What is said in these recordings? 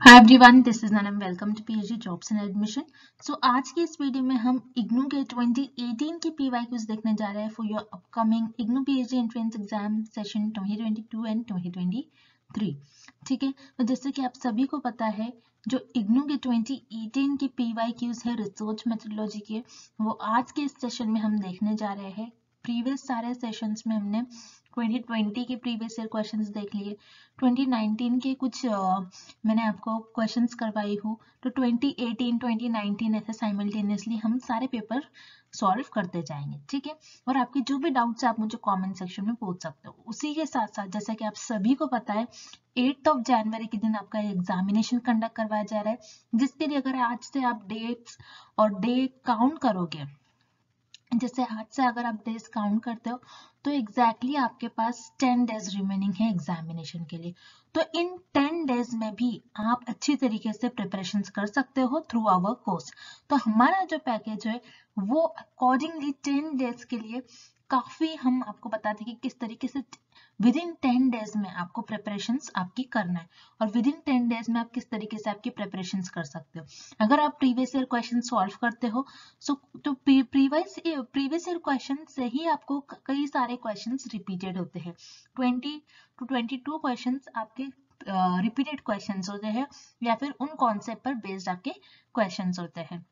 Hi everyone, this is ननम। Welcome to PhD jobs and admission. So आज की इस वीडियो में हम इग्नू के 2018 की पीवाईक्यूज देखने जा रहे हैं for your upcoming IGNOU PhD entrance exam session 2022 and 2023। ठीक है, तो जैसे कि आप सभी को पता है, जो इग्नू के 2018 की पीवाईक्यूज है रिसर्च मेथोडोलॉजी के, वो आज के इस सेशन में हम देखने जा रहे हैं। प्रीवियस सारे सेशंस में हमने 2020 के प्रीवियस ईयर क्वेश्चंस देख लिए, 2019 के कुछ मैंने आपको क्वेश्चंस करवाई हूँ, तो 2018 2019 ऐसे साइमल्टेनियसली हम सारे पेपर सॉल्व करते जाएंगे। ठीक है, और आपके जो भी डाउट्स है आप मुझे कमेंट सेक्शन में पूछ सकते हो। उसी के साथ साथ जैसा कि आप सभी को पता है, 8 जनवरी के दिन आपका एग्जामिनेशन कंडक्ट करवाया जा रहा है, जिसके लिए अगर आज से आप डेट्स और डे काउंट करोगे, जैसे आज से अगर आप डेज काउंट करते हो तो एग्जैक्टली आपके पास 10 डेज रिमेनिंग है एग्जामिनेशन के लिए। तो इन 10 डेज में भी आप अच्छी तरीके से प्रिपरेशंस कर सकते हो थ्रू आवर कोर्स। तो हमारा जो पैकेज है वो अकॉर्डिंगली 10 डेज के लिए काफी हम आपको बताते हैं कि किस तरीके से विद इन 10 डेज में आपको प्रिपरेशंस आपकी करना है, और विद इन 10 डेज में आप किस तरीके से आपकी प्रिपरेशंस कर सकते हो। अगर आप प्रीवियस ईयर क्वेश्चन सॉल्व करते हो तो प्रीवियस ईयर क्वेश्चन से ही आपको कई सारे क्वेश्चंस रिपीटेड होते हैं। 20 to 22 क्वेश्चंस आपके रिपीटेड क्वेश्चंस होते हैं, या फिर उन कॉन्सेप्ट पर बेस्ड आपके क्वेश्चंस होते हैं।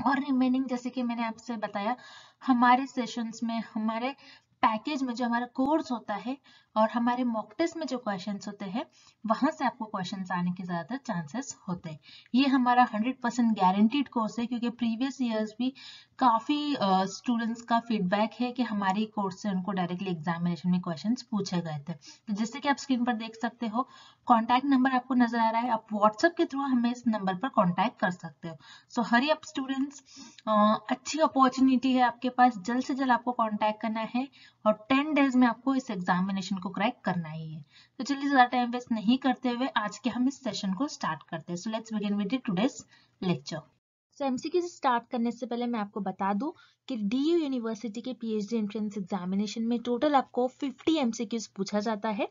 और रिमेनिंग जैसे कि मैंने आपसे बताया, हमारे सेशंस में, हमारे पैकेज में जो हमारा कोर्स होता है और हमारे मॉक टेस्ट में जो क्वेश्चंस होते हैं, वहां से आपको क्वेश्चंस आने के ज्यादा चांसेस होते हैं। ये हमारा 100% गारंटीड कोर्स है, क्योंकि प्रीवियस ईयर्स भी काफी स्टूडेंट्स का फीडबैक है कि हमारी कोर्स से उनको डायरेक्टली एग्जामिनेशन में क्वेश्चंस पूछे गए थे। तो जैसे कि आप स्क्रीन पर देख सकते हो, कॉन्टैक्ट नंबर आपको नजर आ रहा है, आप व्हाट्सएप के थ्रू हमें इस नंबर पर कॉन्टैक्ट कर सकते हो। सो हरी अप स्टूडेंट्स, अच्छी अपॉर्चुनिटी है आपके पास, जल्द से जल्द आपको कांटेक्ट करना है और 10 डेज में आपको इस एग्जामिनेशन को क्रैक करना ही है। तो चलिए ज्यादा टाइम वेस्ट नहीं करते हुए आज के हम इस सेशन को स्टार्ट करते हैं। So let's begin with today's lecture. So MCQ से स्टार्ट करने से पहले मैं आपको बता दूं कि डीयू यूनिवर्सिटी के पीएचडी एंट्रेंस एग्जामिनेशन में टोटल आपको 50 एमसीक्यूज पूछा जाता है।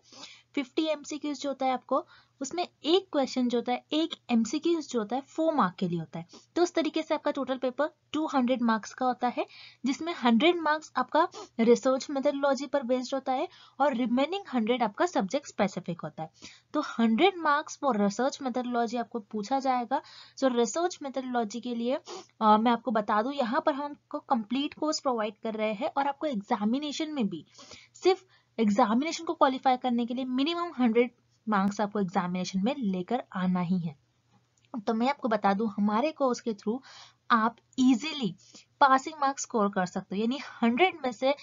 50 एमसीक्यूज जो होता है आपको, उसमें एक क्वेश्चन जो होता है, एक एमसीक्यूज जो होता है 4 मार्क के लिए होता है। तो उस तरीके से आपका टोटल पेपर 200 मार्क्स का होता है, जिसमें 100 मार्क्स आपका रिसर्च मेथोडोलॉजी पर बेस्ड होता है और रिमेनिंग 100 आपका सब्जेक्ट स्पेसिफिक होता है। तो 100 मार्क्स फॉर रिसर्च मेथोडोलॉजी आपको पूछा जाएगा। सो रिसर्च मेथोडोलॉजी के लिए मैं आपको बता दूं, यहाँ पर हम आपको कंप्लीट कोर्स प्रोवाइड कर रहे हैं, और आपको एग्जामिनेशन में भी सिर्फ एग्जामिनेशन को क्वालिफाई करने के लिए मिनिमम 100 मार्क्स आपको एग्जामिनेशन में लेकर आना ही है। तो मैं आपको बता दूं, हमारे कोर्स के थ्रू आप इजीली पासिंग मार्क्स स्कोर कर सकते हो, यानी 100 में से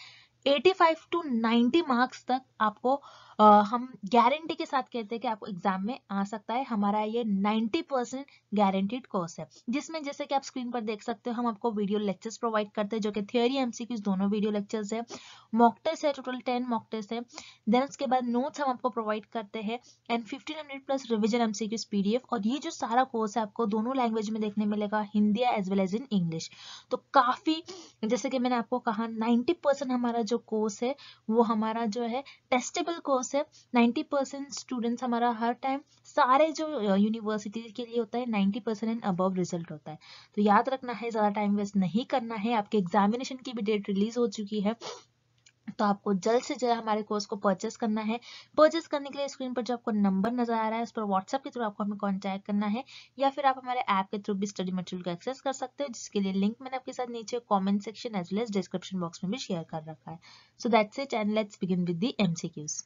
85 to 90 मार्क्स तक आपको हम गारंटी के साथ कहते हैं कि आपको एग्जाम में आ सकता है। हमारा ये 90% गारंटीड कोर्स है, जिसमें जैसे कि आप स्क्रीन पर देख सकते हो, हम आपको वीडियो लेक्चर्स प्रोवाइड करते हैं, जो कि थियोरी एमसीक्यूज दोनों वीडियो लेक्चर्स है। मॉक टेस्ट है, टोटल 10 मॉक टेस्ट है। देन उसके बाद नोट्स हम आपको प्रोवाइड करते हैं, and 1500 plus revision MCQs PDF. और ये जो सारा कोर्स है आपको दोनों लैंग्वेज में देखने मिलेगा, Hindi as well as in English. तो काफी, जैसे कि मैंने आपको कहा, 90% हमारा जो कोर्स है वो हमारा जो है टेस्टेबल कोर्स है। 90% स्टूडेंट्स हमारा हर टाइम, सारे जो यूनिवर्सिटी के लिए होता है, 90% एंड अबव रिजल्ट होता है। तो याद रखना है, ज्यादा टाइम वेस्ट नहीं करना है। आपके एग्जामिनेशन की भी डेट रिलीज हो चुकी है, तो आपको जल्द से जल्द हमारे कोर्स को परचेस करना है। परचेस करने के लिए स्क्रीन पर जो आपको नंबर नजर आ रहा है, उस पर व्हाट्सएप के थ्रू आपको हमें कांटेक्ट करना है, या फिर आप हमारे ऐप के थ्रू भी स्टडी मटेरियल को एक्सेस कर सकते हो, जिसके लिए लिंक मैंने आपके साथ नीचे comment section as well as description box में भी शेयर कर रखा है। So that's it, and let's begin with the MCQs.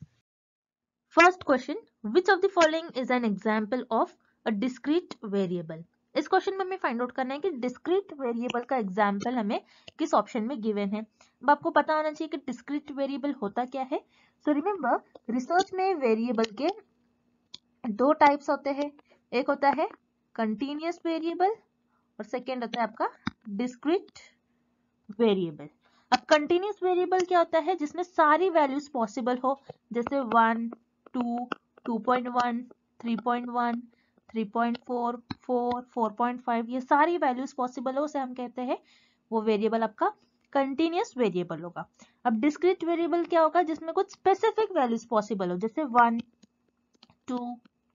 First question, which of the following is an example of a discrete variable. इस क्वेश्चन में हमें find out करना है कि डिस्क्रीट वेरिएबल का एग्जांपल हमें किस ऑप्शन में गिवन है। अब आपको पता होना चाहिए कि डिस्क्रीट वेरिएबल होता क्या है। सो रिमेंबर, रिसर्च में वेरिएबल के दो टाइप्स होते हैं, एक होता है कंटीन्यूअस वेरिएबल और सेकेंड होता है आपका डिस्क्रीट वेरिएबल। अब कंटीन्यूअस वेरिएबल क्या होता है, जिसमें सारी वैल्यूज पॉसिबल हो, जैसे 1, 2, 2.1, 3.1, 3.4, 4, 4.5, ये सारी वैल्यूज पॉसिबल हो, उसे हम कहते हैं वो वेरिएबल आपका कंटीन्यूअस वेरिएबल होगा। अब डिस्क्रीट वेरिएबल क्या होगा, जिसमें कुछ स्पेसिफिक वैल्यूज पॉसिबल हो, जैसे 1, 2,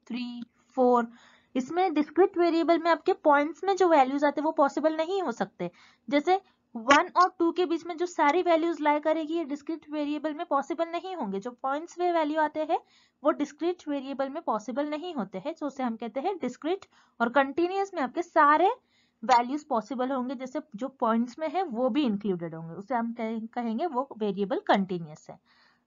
3, 4, इसमें डिस्क्रीट वेरिएबल में आपके पॉइंट्स में जो वैल्यूज आते हैं वो पॉसिबल नहीं हो सकते। जैसे 1 और 2 के बीच में जो सारी वैल्यूज लाई करेगी ये डिस्क्रीट वेरिएबल में पॉसिबल नहीं होंगे। जो पॉइंट्स में वैल्यू आते हैं वो डिस्क्रीट वेरिएबल में पॉसिबल नहीं होते हैं, तो उसे हम कहते हैं डिस्क्रीट। और कंटिन्यूअस में आपके सारे वैल्यूज पॉसिबल होंगे, जैसे जो पॉइंट्स में है वो भी इंक्लूडेड होंगे, उसे हम कहेंगे वो वेरिएबल कंटिन्यूअस है।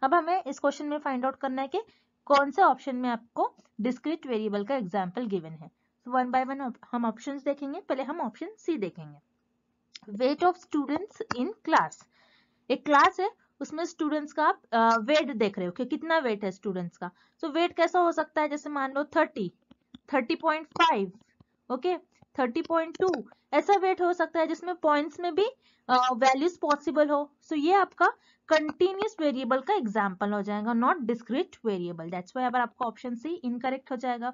अब हमें इस क्वेश्चन में फाइंड आउट करना है कि कौन से ऑप्शन में आपको डिस्क्रीट वेरिएबल का एग्जांपल गिवन है। तो वन बाय वन हम ऑप्शंस देखेंगे। पहले हम ऑप्शन सी देखेंगे। Weight of students in class. एक क्लास है, उसमें स्टूडेंट्स का आप वेट देख रहे हो कि कितना वेट है स्टूडेंट्स का। तो वेट कैसा हो सकता है, जैसे मान लो 30, 30.5, ओके, 30.2, ऐसा वेट हो सकता है जिसमें पॉइंट्स में भी वैल्यूज पॉसिबल हो। सो ये आपका कंटिन्यूअस वेरिएबल का एग्जांपल हो जाएगा, not discrete variable. That's why आपका ऑप्शन सी इनकरेक्ट हो जाएगा।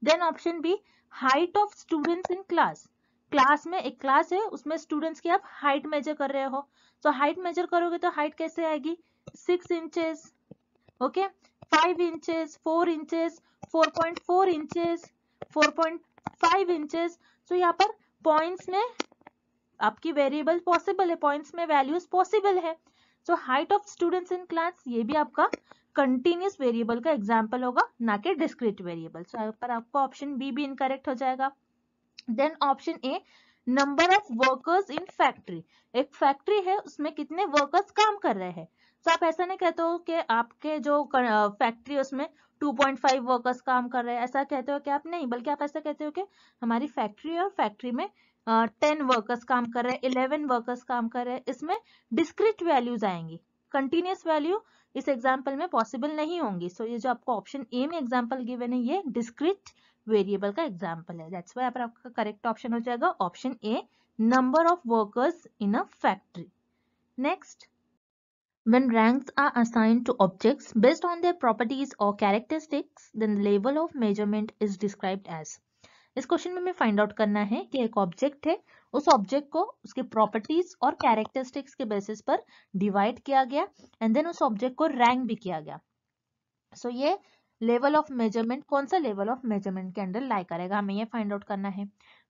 Then option B, height of students in class. Class में एक क्लास है, उसमें स्टूडेंट्स की आप हाइट मेजर कर रहे हो। तो हाइट मेजर करोगे तो हाइट कैसे आएगी, 6 inches, okay, 5 inches, 4 inches, 4.4 inches, 4.5 inches. तो यहाँ पर पॉइंट्स में आपकी वेरिएबल पॉसिबल है, पॉइंट्स में वैल्यूज पॉसिबल है। So height of students in class ये भी आपका कंटिन्यूअस वेरिएबल का एग्जांपल होगा, ना कि डिस्क्रीट वेरिएबल। सो यहाँ पर आपका ऑप्शन बी भी इनकरेक्ट हो जाएगा। Then option A, number of workers in factory. एक फैक्ट्री है, उसमें कितने वर्कर्स काम कर रहे हैं। तो आप ऐसा नहीं कहते हो कि आपके जो फैक्ट्री है उसमें 2.5 वर्कर्स काम कर रहे हैं, ऐसा कहते हो कि आप नहीं, बल्कि आप ऐसा कहते हो कि हमारी फैक्ट्री है और फैक्ट्री में 10 वर्कर्स काम कर रहे हैं, 11 वर्कर्स काम कर रहे हैं। इसमें डिस्क्रीट वैल्यूज आएंगी, कंटिन्यूअस वैल्यू इस एग्जाम्पल में पॉसिबल नहीं होंगी। सो ये जो आपको ऑप्शन ए में एग्जाम्पल गिवन है ये डिस्क्रीट वेरिएबल का एग्जाम्पल है। दैट्स व्हाई आपका करेक्ट ऑप्शन हो जाएगा option A, number of workers in a factory. Next, when ranks are assigned to objects based on their properties or characteristics, then the level of measurement is described as। इस question में हमें find out करना है कि एक object है, उस object को उसके प्रॉपर्टीज और कैरेक्टरिस्टिक्स के बेसिस पर डिवाइड किया गया एंड देन उस ऑब्जेक्ट को रैंक भी किया गया। सो ये लेवल ऑफ मेजरमेंट कौन सा लेवल ऑफ मेजरमेंट के अंडर लाई करेगा, हमें ये फाइंड आउट करना है।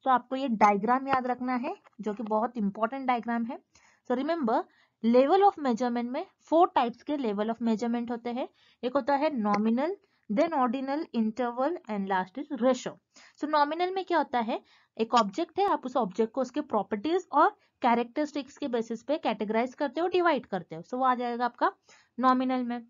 तो आपको ये डायग्राम याद रखना है जो कि बहुत इंपॉर्टेंट डायग्राम है। So remember, level of measurement में 4 टाइप्स के लेवल ऑफ मेजरमेंट होते हैं। एक होता है nominal, then ordinal, interval and last is ratio. So nominal में क्या होता है, एक ऑब्जेक्ट है, आप उस ऑब्जेक्ट को उसके प्रॉपर्टीज और कैरेक्टरिस्टिक्स के बेसिस पे कैटेगराइज करते हो, डिवाइड करते हो। सो वो आ जाएगा आपका नॉमिनल में।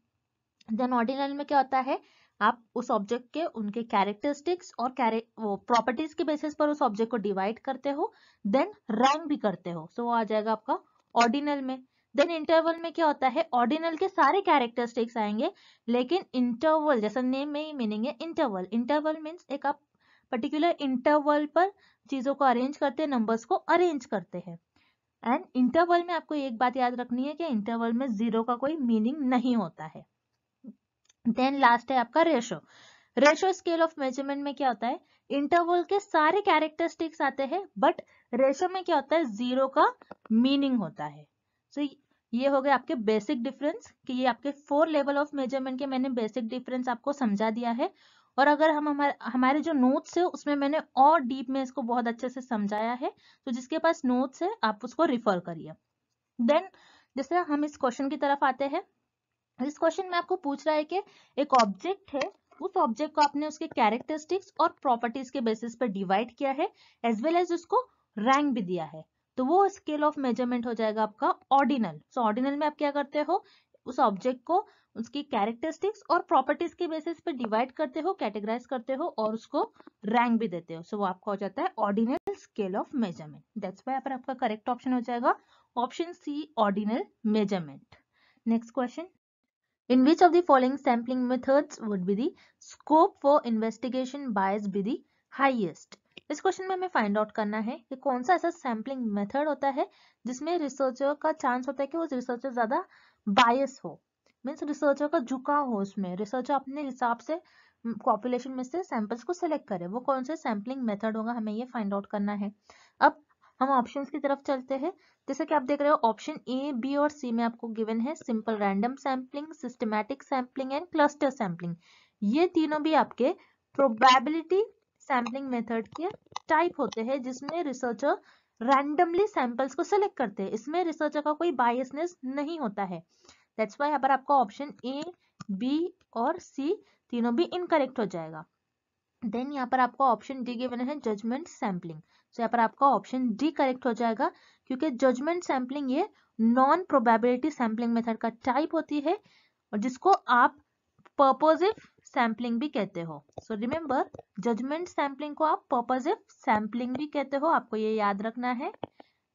देन ऑर्डिनल में क्या होता है, आप उस ऑब्जेक्ट के उनके कैरेक्टरिस्टिक्स और प्रॉपर्टीज के बेसिस पर उस ऑब्जेक्ट को डिवाइड करते हो, देन रैंक भी करते हो। सो वो आ जाएगा आपका ऑर्डिनल में। देन इंटरवल में क्या होता है, ऑर्डिनल के सारे कैरेक्टरिस्टिक्स आएंगे, लेकिन इंटरवल जैसा नेम में ही मीनिंग है इंटरवल। इंटरवल मीन्स एक आप पर्टिकुलर इंटरवल पर चीजों को अरेंज करते हैं, नंबर्स को अरेंज करते हैं। एंड इंटरवल में आपको एक बात याद रखनी है कि इंटरवल में जीरो का कोई मीनिंग नहीं होता है। देन लास्ट है आपका ratio. Ratio scale of measurement में क्या होता है, इंटरवल के सारे कैरेक्टरिस्टिक्स आते हैं, बट रेशो में क्या होता है, जीरो का मीनिंग होता है। सो ये हो गए आपके बेसिक डिफरेंस कि ये आपके 4 लेवल ऑफ मेजरमेंट के मैंने बेसिक डिफरेंस आपको समझा दिया है। और अगर हम हमारे जो नोट्स है उसमें मैंने और डीप में इसको बहुत अच्छे से समझाया है, तो जिसके पास नोट्स है आप उसको रिफर करिए। देन जैसे हम इस क्वेश्चन की तरफ आते हैं। इस क्वेश्चन में आपको पूछ रहा है कि एक ऑब्जेक्ट है, उस ऑब्जेक्ट को आपने उसके कैरेक्टरिस्टिक्स और प्रॉपर्टीज के बेसिस पर डिवाइड किया है, एज वेल एज उसको रैंक भी दिया है। तो वो स्केल ऑफ मेजरमेंट हो जाएगा आपका ऑर्डिनल। सो ऑर्डिनल में आप क्या करते हो, उस ऑब्जेक्ट को उसकी कैरेक्टरिस्टिक्स और प्रॉपर्टीज के बेसिस पर डिवाइड करते हो, कैटेगराइज करते हो और उसको रैंक भी देते हो। सो वो आपका हो जाता है ordinal scale of measurement. That's why पर आपका करेक्ट ऑप्शन हो जाएगा option C, ordinal measurement. Next question, in which of the following sampling methods would be the scope for investigation bias be the highest। इस question में हमें find out करना है कि कौन सा ऐसा सैम्पलिंग मेथड होता है जिसमें रिसर्चर का चांस होता है कि वो रिसर्चर ज्यादा बायस हो, मीन्स रिसर्चर का झुकाव हो, उसमें रिसर्चर अपने हिसाब से पॉपुलेशन में से सैंपल्स को सिलेक्ट करे। वो कौन से सैम्पलिंग मेथड होगा, हमें ये फाइंड आउट करना है। अब हम ऑप्शंस की तरफ चलते हैं। जैसे कि आप देख रहे हो ऑप्शन ए, बी और सी में आपको गिवन है simple random sampling, systematic sampling and cluster sampling. ये तीनों भी आपके प्रोबेबिलिटी सैम्पलिंग मेथड के टाइप होते हैं जिसमें रिसर्चर रैंडमली सैंपल्स को सिलेक्ट करते हैं। इसमें रिसर्चर का कोई बायसनेस नहीं होता है। दैट्स वाई यहाँ पर आपका ऑप्शन ए, बी और सी तीनों भी इनकरेक्ट हो जाएगा। देन यहाँ पर आपका ऑप्शन डी गिवन है जजमेंट सैम्पलिंग। सो यहाँ पर आपका ऑप्शन डी करेक्ट हो जाएगा, क्योंकि जजमेंट सैम्पलिंग ये नॉन प्रोबेबिलिटी सैम्पलिंग मेथड का टाइप होती है और जिसको आप पर्पसिव सैम्पलिंग भी कहते हो। सो रिमेंबर, जजमेंट सैम्पलिंग को आप पर्पसिव सैम्पलिंग भी कहते हो, आपको ये याद रखना है।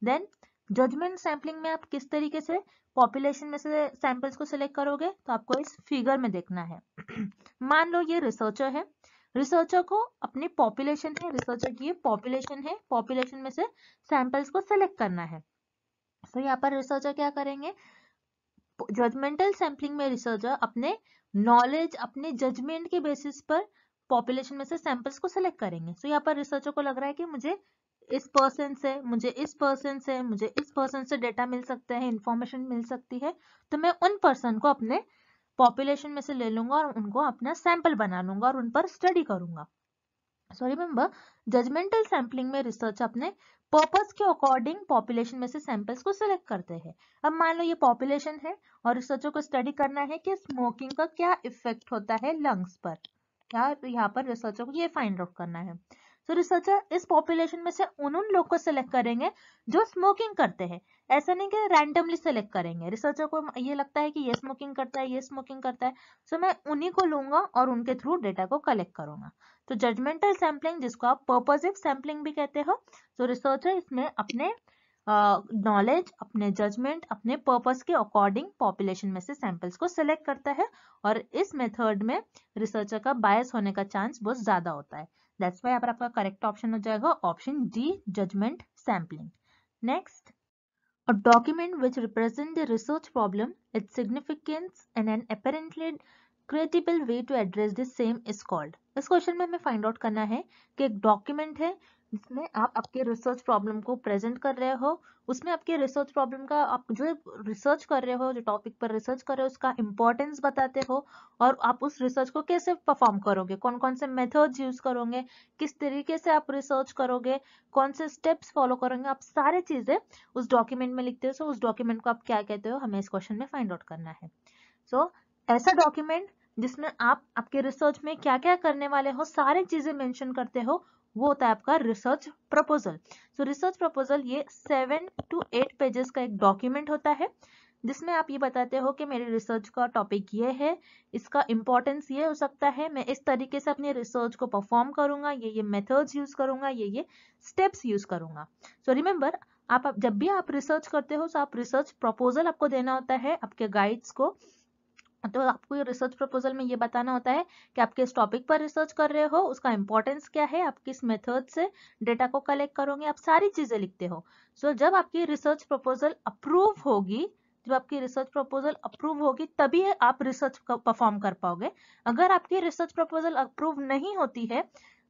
देन जजमेंट सैम्पलिंग में आप किस तरीके से पॉपुलेशन में से सैंपल्स को सिलेक्ट करोगे, तो आपको इस फिगर में देखना है। मान लो ये रिसर्चर है, रिसर्चर को अपनी पॉपुलेशन है, रिसर्चर की पॉपुलेशन है, पॉपुलेशन में से सैंपल्स को सिलेक्ट करना है। तो यहाँ पर रिसर्चर क्या करेंगे, जजमेंटल सैम्पलिंग में रिसर्चर अपने नॉलेज, अपने जजमेंट के बेसिस पर पॉपुलेशन में से सैंपल्स को सिलेक्ट करेंगे। तो यहाँ पर रिसर्चर को लग रहा है कि मुझे इस पर्सन से, मुझे इस पर्सन से, मुझे इस पर्सन से डेटा मिल सकता है, इंफॉर्मेशन मिल सकती है, तो मैं उन पर्सन को अपने पॉपुलेशन में से ले लूंगा और उनको अपना सैंपल बना लूंगा और उन पर स्टडी करूंगा। सो रिमेंबर, जजमेंटल सैम्पलिंग में रिसर्च अपने पर्पस के अकॉर्डिंग पॉपुलेशन में से सैंपल्स को सिलेक्ट करते हैं। अब मान लो ये पॉपुलेशन है और रिसर्चर को स्टडी करना है कि स्मोकिंग का क्या इफेक्ट होता है लंग्स पर, यहाँ पर रिसर्चर को ये फाइंड आउट करना है। तो रिसर्चर इस पॉपुलेशन में से उन लोग को सिलेक्ट करेंगे जो स्मोकिंग करते हैं। ऐसा नहीं कि रैंडमली सिलेक्ट करेंगे, रिसर्चर को ये लगता है कि ये स्मोकिंग करता है, ये स्मोकिंग करता है, सो मैं उन्हीं को लूंगा और उनके थ्रू डेटा को कलेक्ट करूंगा। तो जजमेंटल सैम्पलिंग, जिसको आप पर्पसिव सैम्पलिंग भी कहते हो, तो रिसर्चर इसमें अपने नॉलेज, अपने जजमेंट, अपने पर्पस के अकॉर्डिंग पॉपुलेशन में से सैंपल्स को सिलेक्ट करता है और इस मेथड में रिसर्चर का बायस होने का चांस बहुत ज्यादा होता है। दैट्स वाई यहाँ पर आपका करेक्ट ऑप्शन हो जाएगा option D, judgment sampling. Next, a document which represents the research problem, its significance and an apparently credible way to address the same is called। इस क्वेश्चन में हमें फाइंड आउट करना है कि एक डॉक्यूमेंट है जिसमें आप आपके रिसर्च प्रॉब्लम को प्रेजेंट कर रहे हो, उसमें आपके रिसर्च प्रॉब्लम का, आप जो रिसर्च कर रहे हो, जो टॉपिक पर रिसर्च कर रहे हो, उसका इंपॉर्टेंस बताते हो और आप उस रिसर्च को कैसे परफॉर्म करोगे, कौन कौन से मेथड्स यूज करोगे, किस तरीके से आप रिसर्च करोगे, कौन से स्टेप्स फॉलो करोगे, आप सारी चीजें उस डॉक्यूमेंट में लिखते हो। सो उस डॉक्यूमेंट को आप क्या कहते हो, हमें इस क्वेश्चन में फाइंड आउट करना है। सो ऐसा डॉक्यूमेंट जिसमें आप आपके रिसर्च में क्या क्या करने वाले हो, सारी चीजें मेंशन करते हो, वो होता है आपका रिसर्च प्रपोजल। सो रिसर्च प्रपोजल ये 7 to 8 पेजेस का एक डॉक्यूमेंट होता है जिसमें आप ये बताते हो कि मेरी रिसर्च का टॉपिक ये है, इसका इंपॉर्टेंस ये हो सकता है, मैं इस तरीके से अपनी रिसर्च को परफॉर्म करूंगा, ये मेथड्स यूज करूंगा, ये स्टेप्स यूज करूंगा। सो रिमेंबर, आप जब भी आप रिसर्च करते हो तो आप रिसर्च प्रपोजल आपको देना होता है आपके गाइड्स को। तो आपको ये रिसर्च प्रपोजल में ये बताना होता है कि आप किस टॉपिक पर रिसर्च कर रहे हो, उसका इंपॉर्टेंस क्या है, आप किस मेथड से डेटा को कलेक्ट करोगे, आप सारी चीजें लिखते हो। सो जब आपकी रिसर्च प्रपोजल अप्रूव होगी, जब आपकी रिसर्च प्रपोजल अप्रूव होगी तभी आप रिसर्च परफॉर्म कर पाओगे। अगर आपकी रिसर्च प्रपोजल अप्रूव नहीं होती है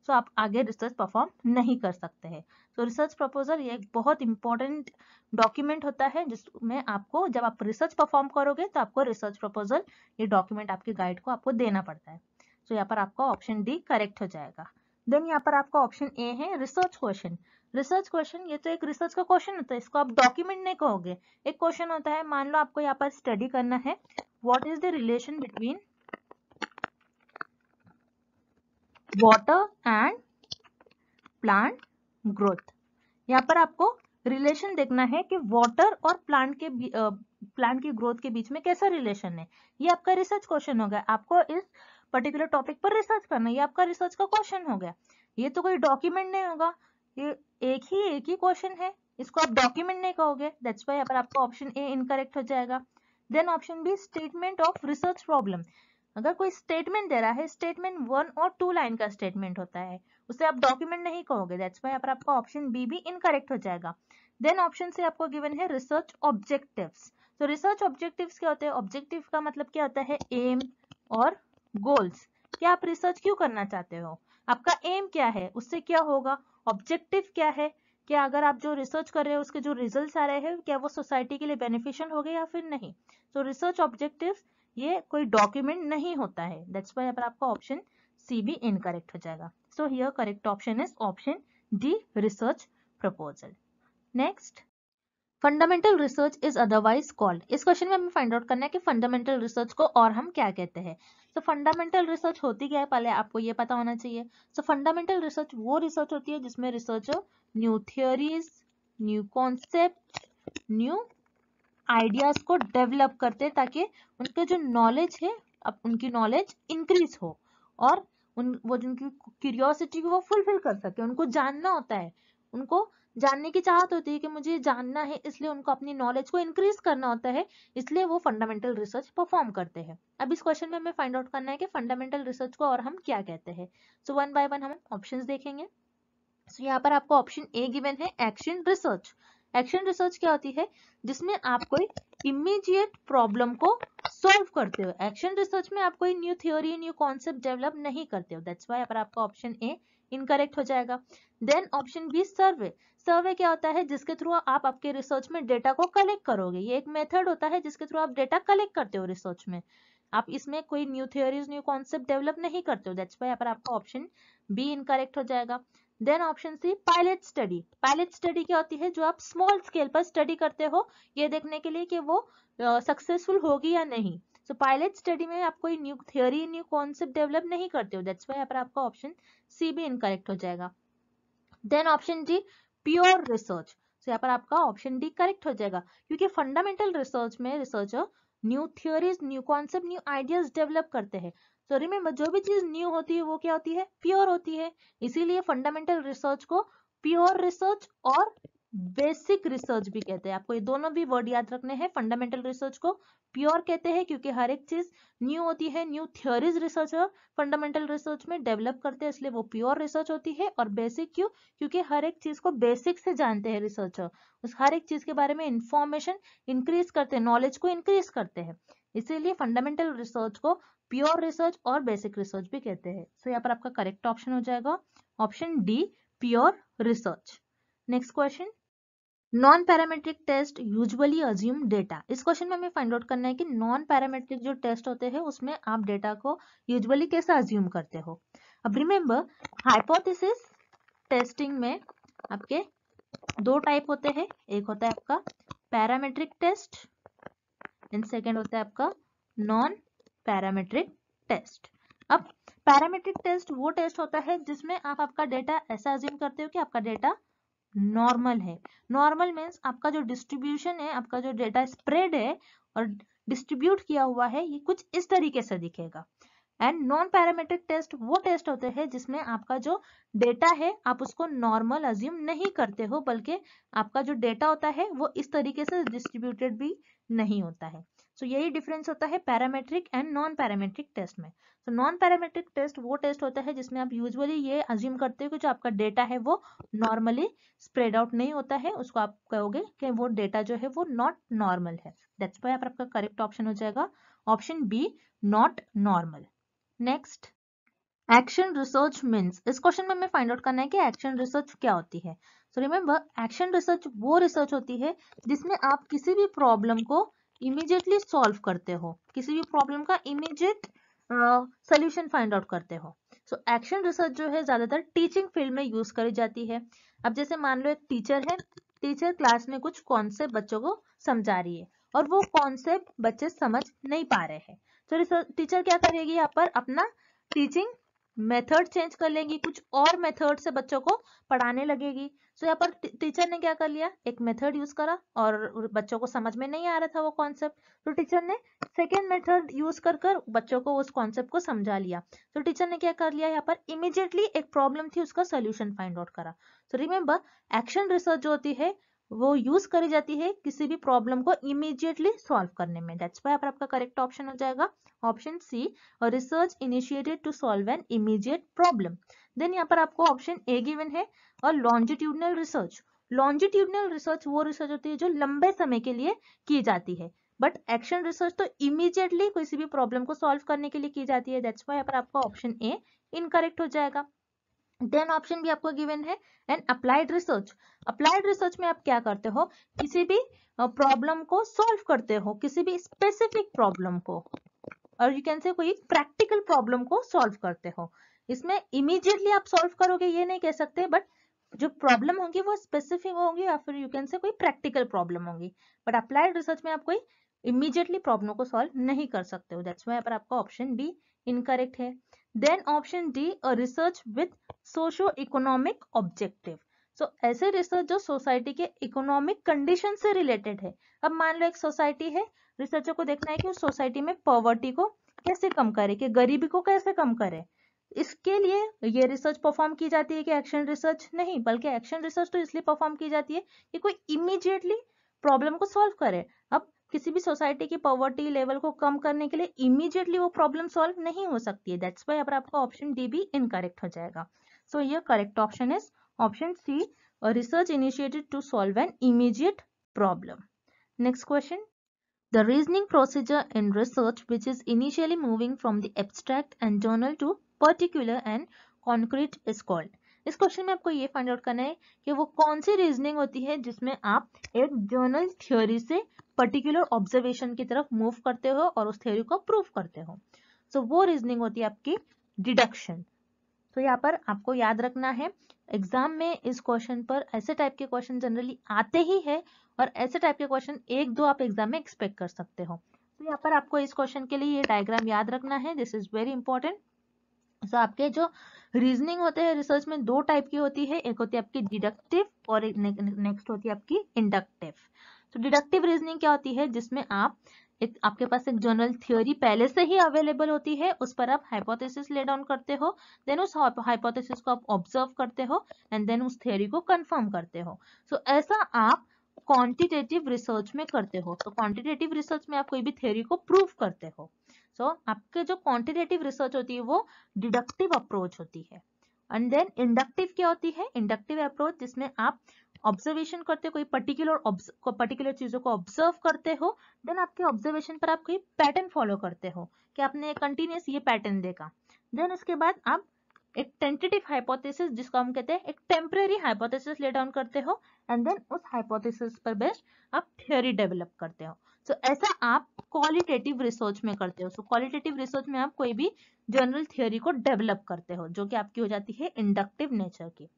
तो आप आगे रिसर्च परफॉर्म नहीं कर सकते हैं। तो रिसर्च प्रपोजल ये एक बहुत इंपॉर्टेंट डॉक्यूमेंट होता है जिसमें आपको, जब आप रिसर्च परफॉर्म करोगे तो आपको रिसर्च प्रपोजल, ये डॉक्यूमेंट आपके गाइड को आपको देना पड़ता है। तो यहाँ पर आपका ऑप्शन डी करेक्ट हो जाएगा। देन यहाँ पर आपका ऑप्शन ए है रिसर्च क्वेश्चन। रिसर्च क्वेश्चन ये तो एक रिसर्च का क्वेश्चन होता है, इसको आप डॉक्यूमेंट नहीं कहोगे, एक क्वेश्चन होता है। मान लो आपको यहाँ पर स्टडी करना है, what is the relation between water and plant growth. यहाँ पर आपको रिलेशन देखना है कि वाटर और प्लांट की ग्रोथ के बीच में कैसा रिलेशन है। ये आपका रिसर्च क्वेश्चन हो गया, आपको इस पर्टिकुलर टॉपिक पर रिसर्च करना है, ये आपका रिसर्च का क्वेश्चन हो गया। ये तो कोई डॉक्यूमेंट नहीं होगा, ये एक ही क्वेश्चन है, इसको आप डॉक्यूमेंट नहीं कहोगे। दैट्स व्हाई यहाँ पर आपका ऑप्शन ए इनकरेक्ट हो जाएगा। Then option B, statement of research problem. अगर कोई स्टेटमेंट दे रहा है, स्टेटमेंट 1 और 2 लाइन का स्टेटमेंट होता है, उसे आप डॉक्यूमेंट नहीं कहोगे। दैट्स व्हाई यहाँ पर आपका ऑप्शन बी भी इनकरेक्ट हो जाएगा। देन ऑप्शन से आपको गिवन है रिसर्च ऑब्जेक्टिव्स। तो रिसर्च ऑब्जेक्टिव्स क्या होते हैं, ऑब्जेक्टिव का मतलब क्या होता है, एम और गोल्स। क्या आप रिसर्च क्यों करना चाहते हो, आपका एम क्या है, उससे क्या होगा, ऑब्जेक्टिव क्या है, क्या अगर आप जो रिसर्च कर रहे हो उसके जो रिजल्ट्स आ रहे हैं क्या वो सोसाइटी के लिए बेनिफिशियल हो गए या फिर नहीं। तो रिसर्च ऑब्जेक्टिव्स ये कोई डॉक्यूमेंट नहीं होता है। दैट्स व्हाई यहाँ पर आपका ऑप्शन सी भी इनकरेक्ट हो जाएगा। So here correct option is option D, research proposal. Next, fundamental research is otherwise called. इस क्वेश्चन में हमें फाइंड आउट करना है कि फंडामेंटल रिसर्च को और हम क्या कहते हैं. तो फंडामेंटल रिसर्च होती क्या है, पहले आपको ये पता होना चाहिए. सो फंडामेंटल रिसर्च वो रिसर्च होती है जिसमें researcher new theories, new concept, new ideas को डेवलप करते हैं ताकि उनके जो नॉलेज है, अब उनकी नॉलेज इंक्रीज हो और वो जिनकी क्यूरियोसिटी को वो फुलफिल कर सके. उनको जानना होता है, उनको जानने की चाहत होती है कि मुझे जानना है, इसलिए उनको अपनी नॉलेज को इंक्रीज करना होता है, इसलिए वो फंडामेंटल रिसर्च परफॉर्म करते हैं. अब इस क्वेश्चन में हमें फाइंड आउट करना है कि फंडामेंटल रिसर्च को और हम क्या कहते हैं. सो वन बाय वन हम ऑप्शंस देखेंगे. सो यहाँ पर आपको ऑप्शन ए गिवन है, एक्शन रिसर्च. एक्शन रिसर्च क्या होती है, जिसमें आप कोई इमीडिएट प्रॉब्लम को सॉल्व करते हो. एक्शन रिसर्च में आप कोई new theory, new concept develop नहीं करते हो. दैट्स व्हाई पर आपका ऑप्शन ए इनकरेक्ट हो जाएगा. देन ऑप्शन बी, सर्वे. सर्वे क्या होता है, जिसके थ्रू आप आपके रिसर्च में डेटा को कलेक्ट करोगे. ये एक मेथड होता है जिसके थ्रू आप डेटा कलेक्ट करते हो रिसर्च में. आप इसमें कोई new theories, new concept develop नहीं करते हो. दैट्स व्हाई पर आपका ऑप्शन बी इनकरेक्ट हो जाएगा. Then option C, pilot study. Pilot study क्या होती है, जो आप स्मॉल स्केल पर स्टडी करते हो ये देखने के लिए कि वो सक्सेसफुल होगी या नहीं. सो पायलट स्टडी में आप कोई new theory, new concept develop नहीं करते हो. दैट्स व्हाई यहाँ पर आपका ऑप्शन सी भी इनकरेक्ट हो जाएगा. Then option D, pure research. So यहाँ पर आपका ऑप्शन डी करेक्ट हो जाएगा, क्योंकि फंडामेंटल रिसर्च में researcher new theories, new concept, new ideas develop करते हैं. सो रिमेंबर, जो भी चीज न्यू होती है वो क्या होती है, प्योर होती है. इसीलिए फंडामेंटल रिसर्च को प्योर रिसर्च और बेसिक रिसर्च भी कहते हैं. आपको ये दोनों भी वर्ड याद रखने हैं. फंडामेंटल रिसर्च को प्योर कहते हैं क्योंकि हर एक चीज न्यू होती है, new theories researcher fundamental research में डेवलप करते हैं, इसलिए वो प्योर रिसर्च होती है. और बेसिक क्यों, क्योंकि हर एक चीज को बेसिक से जानते हैं रिसर्चर, उस हर एक चीज के बारे में इंफॉर्मेशन इंक्रीज करते हैं, नॉलेज को इंक्रीज करते हैं. इसीलिए फंडामेंटल रिसर्च को प्योर रिसर्च और बेसिक रिसर्च भी कहते हैं. सो यहाँ पर आपका करेक्ट ऑप्शन हो जाएगा option D, pure research. Next question, non parametric test usually assume data. इस क्वेश्चन में हमें फाइंड आउट करना है कि नॉन पैरामेट्रिक जो टेस्ट होते हैं उसमें आप डेटा को यूजुअली कैसे अज्यूम करते हो. अब रिमेंबर, हाइपोथेसिस टेस्टिंग में आपके दो टाइप होते हैं. एक होता है आपका पैरामेट्रिक टेस्ट एंड सेकेंड होता है आपका नॉन पैरामेट्रिक टेस्ट. अब पैरामेट्रिक टेस्ट वो टेस्ट होता है जिसमें आप आपका डेटा ऐसा अज्यूम करते हो कि आपका डेटा नॉर्मल है. नॉर्मल मीन्स आपका जो डिस्ट्रीब्यूशन है, आपका जो डेटा स्प्रेड है और डिस्ट्रीब्यूट किया हुआ है, ये कुछ इस तरीके से दिखेगा. एंड नॉन पैरामेट्रिक टेस्ट वो टेस्ट होते हैं जिसमें आपका जो डेटा है आप उसको नॉर्मल अज्यूम नहीं करते हो, बल्कि आपका जो डेटा होता है वो इस तरीके से डिस्ट्रीब्यूटेड भी नहीं होता है. सो यही डिफरेंस होता है parametric and non parametric test में. सो नॉन पैरामेट्रिक टेस्ट वो टेस्ट होता है जिसमें आप यूजुअली ये अज्यूम करते हो कि जो आपका डेटा है वो नॉर्मली स्प्रेड आउट नहीं होता है, उसको आप कहोगे कि वो डेटा जो है वो नॉट नॉर्मल है. दैट्स व्हाई आपका करेक्ट ऑप्शन हो जाएगा option B, not normal. Next, action research means. इस क्वेश्चन में हमें फाइंड आउट करना है कि एक्शन रिसर्च क्या होती है. सो रिमेंबर, एक्शन रिसर्च वो रिसर्च होती है जिसमें आप किसी भी प्रॉब्लम को इमीडिएटली सॉल्व करते हो, किसी भी प्रॉब्लम का इमीडिएट सोल्यूशन फाइंड आउट करते हो. सो एक्शन रिसर्च जो है ज्यादातर टीचिंग फील्ड में यूज करी जाती है. अब जैसे मान लो एक टीचर है, टीचर क्लास में कुछ कॉन्सेप्ट बच्चों को समझा रही है और वो कॉन्सेप्ट बच्चे समझ नहीं पा रहे हैं. तो टीचर क्या करेगी, यहाँ पर अपना टीचिंग मेथड चेंज कर लेंगी, कुछ और मेथड से बच्चों को पढ़ाने लगेगी. सो यहाँ पर टीचर ने क्या कर लिया, एक मेथड यूज करा और बच्चों को समझ में नहीं आ रहा था वो कॉन्सेप्ट, तो टीचर ने सेकेंड मेथड यूज कर बच्चों को उस कॉन्सेप्ट को समझा लिया. तो टीचर ने क्या कर लिया, यहाँ पर इमीडिएटली एक प्रॉब्लम थी उसका सोल्यूशन फाइंड आउट करा. सो रिमेंबर, एक्शन रिसर्च जो होती है वो यूज करी जाती है किसी भी प्रॉब्लम को इमीडिएटली सॉल्व करने में. दैट्स व्हाई आपका करेक्ट ऑप्शन हो जाएगा ऑप्शन सी, और research initiated to solve an immediate problem. Then यहाँ पर आपको ऑप्शन ए गिवन है, और लॉन्जिट्यूडनल रिसर्च. लॉन्जिट्यूडनल रिसर्च वो रिसर्च होती है जो लंबे समय के लिए की जाती है, बट एक्शन रिसर्च तो इमीडिएटली किसी भी प्रॉब्लम को सॉल्व करने के लिए की जाती है. दैट्स व्हाई यहाँ पर आपका ऑप्शन ए इनकरेक्ट हो जाएगा. देन ऑप्शन भी आपको गिवन है and applied research. Applied research में आप क्या करते हो, किसी भी प्रॉब्लम को सॉल्व करते हो, किसी भी स्पेसिफिक प्रॉब्लम को, और यू कैन से कोई प्रैक्टिकल प्रॉब्लम को सॉल्व करते हो. इसमें इमीडिएटली आप सॉल्व करोगे ये नहीं कह सकते, बट जो प्रॉब्लम होंगी वो स्पेसिफिक होंगी या फिर यू कैन से कोई प्रैक्टिकल प्रॉब्लम होंगी, बट अप्लाइड रिसर्च में आप कोई इमीडिएटली प्रॉब्लम को सॉल्व नहीं कर सकते हो। दैट्स व्हाई पर आपका ऑप्शन डी इनकरेक्ट है। Then option D, a research with socio economic objective. So ऐसे रिसर्च जो सोसाइटी के इकोनॉमिक कंडीशन से रिलेटेड है। अब मान लो एक सोसाइटी है, रिसर्चर को देखना है कि उस सोसाइटी में पॉवर्टी को कैसे कम करे, कि गरीबी को कैसे कम करे। इसके लिए ये रिसर्च परफॉर्म की जाती है कि एक्शन रिसर्च नहीं, बल्कि एक्शन रिसर्च तो इसलिए परफॉर्म की जाती है कि कोई इमीडिएटली प्रॉब्लम को सॉल्व करे। अब किसी भी सोसाइटी की पॉवर्टी लेवल को कम करने के लिए इमीडिएटली वो प्रॉब्लम सॉल्व नहीं हो सकती है। दैट्स व्हाई अब आपका ऑप्शन डी भी इनकरेक्ट हो जाएगा। सो ये correct option is option C, research initiated to solve an immediate problem. Next question, the reasoning procedure in research which is initially moving from the abstract and general to particular and concrete is called। इस question में आपको ये find out करना है कि वो कौन सी reasoning होती है जिसमें आप एक जर्नल थ्योरी से पर्टिकुलर ऑब्जर्वेशन की तरफ मूव करते हो और उस थ्योरी को प्रूव करते हो। सो वो रीजनिंग होती है आपकी डिडक्शन। तो यहाँ पर आपको याद रखना है, एग्जाम में इस क्वेश्चन पर ऐसे टाइप के क्वेश्चन जनरली आते ही है और ऐसे टाइप के क्वेश्चन एक दो आप एग्जाम में एक्सपेक्ट कर सकते हो। तो यहाँ पर आपको इस क्वेश्चन के लिए ये डायग्राम याद रखना है, दिस इज वेरी इंपॉर्टेंट। तो आपके जो रीजनिंग होते हैं रिसर्च में दो टाइप की होती है, एक होती है आपकी डिडक्टिव और नेक्स्ट होती है आपकी इंडक्टिव। तो डिडक्टिव रीजनिंग क्या होती है, जिसमें आप आपके पास एक जनरल थ्योरी पहले से ही अवेलेबल होती है, उस पर आप हाइपोथेसिस ले डाउन करते हो, देन उस हाइपोथेसिस को आप ऑब्जर्व करते हो एंड देन उस थ्योरी को कंफर्म करते हो। सो ऐसा आप क्वांटिटेटिव रिसर्च में करते हो। तो क्वांटिटेटिव रिसर्च में आप कोई भी थ्योरी को प्रूव करते हो। सो आपके जो क्वांटिटेटिव रिसर्च होती है वो डिडक्टिव अप्रोच होती है। एंड देन इंडक्टिव क्या होती है, इंडक्टिव अप्रोच जिसमें आप ऑब्जर्वेशन करते हो, कोई पर्टिकुलर चीजों को ऑब्जर्व करते हो, देन आपके ऑब्जर्वेशन पर आप कोई पैटर्न फॉलो करते हो कि आपने कंटिन्यूस ये पैटर्न देखा, देन उसके बाद आप एक टेंटेटिव हाइपोथेसिस जिसको हम कहते हैं एक टेम्परेरी हाइपोथेसिस ले डाउन करते हो एंड देन उस हाइपोथेसिस पर बेस्ड आप थ्योरी डेवलप करते हो। सो ऐसा आप क्वालिटेटिव रिसर्च में करते हो। सो क्वालिटेटिव रिसर्च में आप कोई भी जनरल थ्योरी को डेवलप करते हो जो कि आपकी हो जाती है इंडक्टिव नेचर की।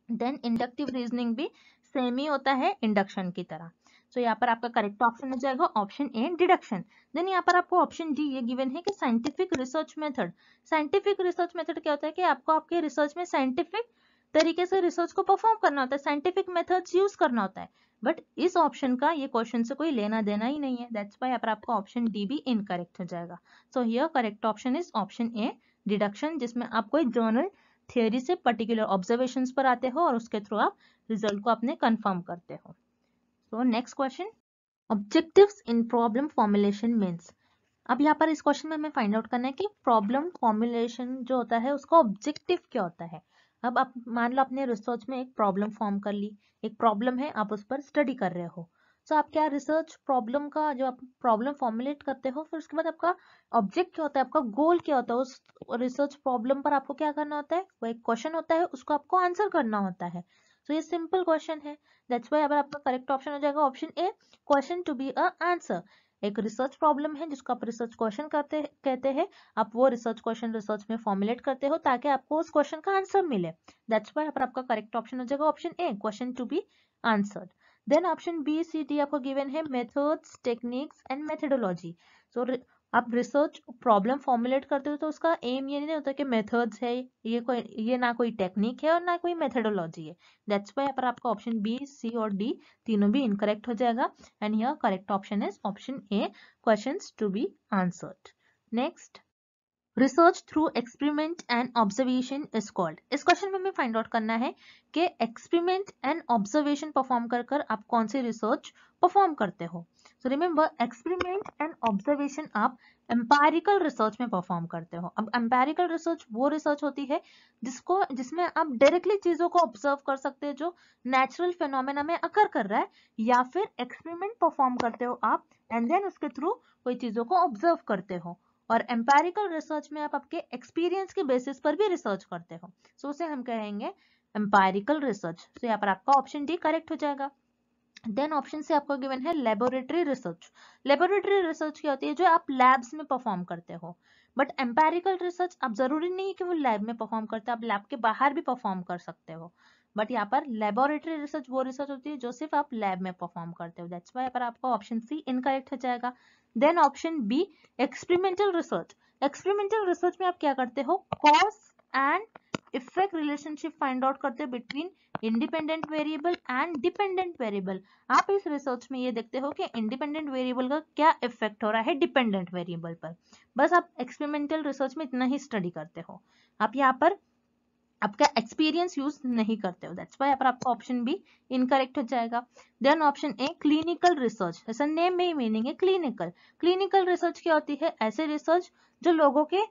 देन इंडक्टिव रीजनिंग भी सेम ही होता है इंडक्शन की तरह। सो यहाँ पर आपका करेक्ट ऑप्शन हो जाएगा ऑप्शन ए डिडक्शन। देन यहाँ पर आपको ऑप्शन डी ये गिवन है कि scientific research method. Scientific research method क्या होता है कि आपको आपके रिसर्च में साइंटिफिक तरीके से रिसर्च को परफॉर्म करना होता है, साइंटिफिक मेथड्स यूज करना होता है, बट इस ऑप्शन का ये क्वेश्चन से कोई लेना देना ही नहीं है। दैट्स व्हाई यहाँ पर आपका ऑप्शन डी भी इनकरेक्ट हो जाएगा। So here correct option is option A deduction, जिसमें आप कोई जर्नल थ्योरी से पर्टिकुलर ऑब्जर्वेशंस पर आते हो और उसके थ्रू आप रिजल्ट को अपने कंफर्म करते हो। सो नेक्स्ट क्वेश्चन, ऑब्जेक्टिव्स इन प्रॉब्लम फॉर्मुलेशन मींस। अब यहाँ पर इस क्वेश्चन में हमें फाइंड आउट करना है कि प्रॉब्लम फॉर्मुलेशन जो होता है उसका ऑब्जेक्टिव क्या होता है। अब आप मान लो आपने रिसर्च में एक प्रॉब्लम फॉर्म कर ली, एक प्रॉब्लम है, आप उस पर स्टडी कर रहे हो। सो आप क्या रिसर्च प्रॉब्लम का जो आप प्रॉब्लम फॉर्मुलेट करते हो, फिर उसके बाद आपका ऑब्जेक्ट क्या होता है, आपका गोल क्या होता है, उस रिसर्च प्रॉब्लम पर आपको क्या करना होता है, वो एक क्वेश्चन होता है, उसको आपको आंसर करना होता है। सो ये सिंपल क्वेश्चन है। दैट्स व्हाई अब आपका करेक्ट ऑप्शन हो जाएगा option A, question to be a answer. एक रिसर्च प्रॉब्लम है जिसको आप रिसर्च क्वेश्चन कहते हैं, आप वो रिसर्च क्वेश्चन रिसर्च में फॉर्मुलेट करते हो ताकि आपको उस क्वेश्चन का आंसर मिले। दैट्स व्हाई पर आपका करेक्ट ऑप्शन हो जाएगा option A, question to be answered. Then option B C D आपको गिवन है methods, techniques and methodology. So आप रिसर्च प्रॉब्लम फॉर्मुलेट करते हो तो उसका एम ये नहीं होता कि मेथड्स है, ये ना कोई टेक्निक है और ना कोई मेथडोलॉजी है। दैट्स व्हाई पर आपका ऑप्शन बी, सी और डी तीनों भी इनकरेक्ट हो जाएगा and here correct option is option A, questions to be answered. Next, research through experiment and observation is called. इस क्वेश्चन में हमें फाइंड आउट करना है कि एक्सपेरिमेंट एंड ऑब्जर्वेशन परफॉर्म कर कर आप कौन सी रिसर्च परफॉर्म करते हो। So remember, experiment and observation आप एम्पायरिकल रिसर्च में परफॉर्म करते हो। अब एम्पायरिकल रिसर्च वो रिसर्च होती है जिसमें आप डायरेक्टली चीजों को ऑब्जर्व कर सकते हैं जो नेचुरल फिनोमेना में अकर कर रहा है, या फिर एक्सपेरिमेंट परफॉर्म करते हो आप एंड देन उसके थ्रू कोई चीजों को ऑब्जर्व करते हो। और एम्पेरिकल रिसर्च में आप आपके एक्सपीरियंस के बेसिस पर भी रिसर्च करते हो, सो उसे हम कहेंगे एम्पेरिकल रिसर्च। तो यहाँ पर आपका ऑप्शन डी करेक्ट हो जाएगा। देन ऑप्शन से आपको गिवन है लेबोरेटरी रिसर्च। लेबोरेटरी रिसर्च क्या होती है, जो आप लैब्स में परफॉर्म करते हो। बट एम्पेरिकल रिसर्च आप जरूरी नहीं है कि वो लैब में परफॉर्म करते, आप लैब के बाहर भी परफॉर्म कर सकते हो, बट यहाँ पर लेबोरेटरी रिसर्च वो रिसर्च होती है जो सिर्फ आप लैब में परफॉर्म करते हो, दैट्स व्हाई पर आपका ऑप्शन सी इनकरेक्ट हो जाएगा। Then option B experimental research. Experimental research में आप क्या करते हो, cause and effect relationship find out करते हो between independent variable and dependent variable. आप इस रिसर्च में ये देखते हो कि इंडिपेंडेंट वेरिएबल का क्या इफेक्ट हो रहा है डिपेंडेंट वेरिएबल पर, बस आप एक्सपेरिमेंटल रिसर्च में इतना ही स्टडी करते हो, आप यहाँ पर आपका एक्सपीरियंस यूज नहीं करते हो, दैट्स व्हाई पर आपका ऑप्शन बी इनकरेक्ट हो जाएगा। Then option A clinical research, ऐसा नेम में ही मीनिंग है क्लिनिकल। क्लिनिकल रिसर्च क्या होती है, ऐसे रिसर्च जो लोगों के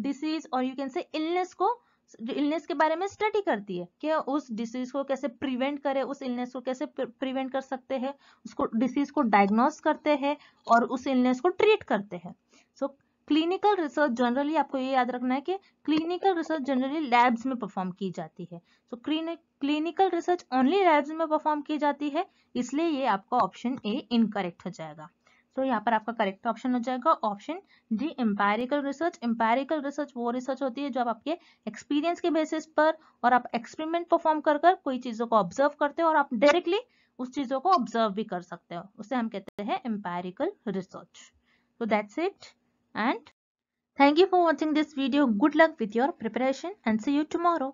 डिसीज और यू कैन से इलनेस के बारे में स्टडी करती है कि उस डिसीज को कैसे प्रिवेंट करे, उस इलनेस को कैसे प्रिवेंट कर सकते हैं, उसको डिसीज को डायग्नोस करते हैं और उस इलनेस को ट्रीट करते हैं। सो क्लिनिकल रिसर्च जनरली आपको ये याद रखना है कि क्लिनिकल रिसर्च जनरली लैब्स में परफॉर्म की जाती है। So clinical research only labs में परफॉर्म की जाती है, इसलिए ये आपका ऑप्शन ए इनकरेक्ट हो जाएगा। तो यहाँ पर आपका करेक्ट ऑप्शन हो जाएगा option D empirical research. Empirical research वो रिसर्च होती है जो आप आपके एक्सपीरियंस के बेसिस पर और आप एक्सपेरिमेंट परफॉर्म कर कर कोई चीजों को ऑब्जर्व करते हो और आप डायरेक्टली उस चीजों को ऑब्जर्व भी कर सकते हो, उसे हम कहते हैं empirical research. So that's it, and thank you for watching this video. Good luck with your preparation and see you tomorrow.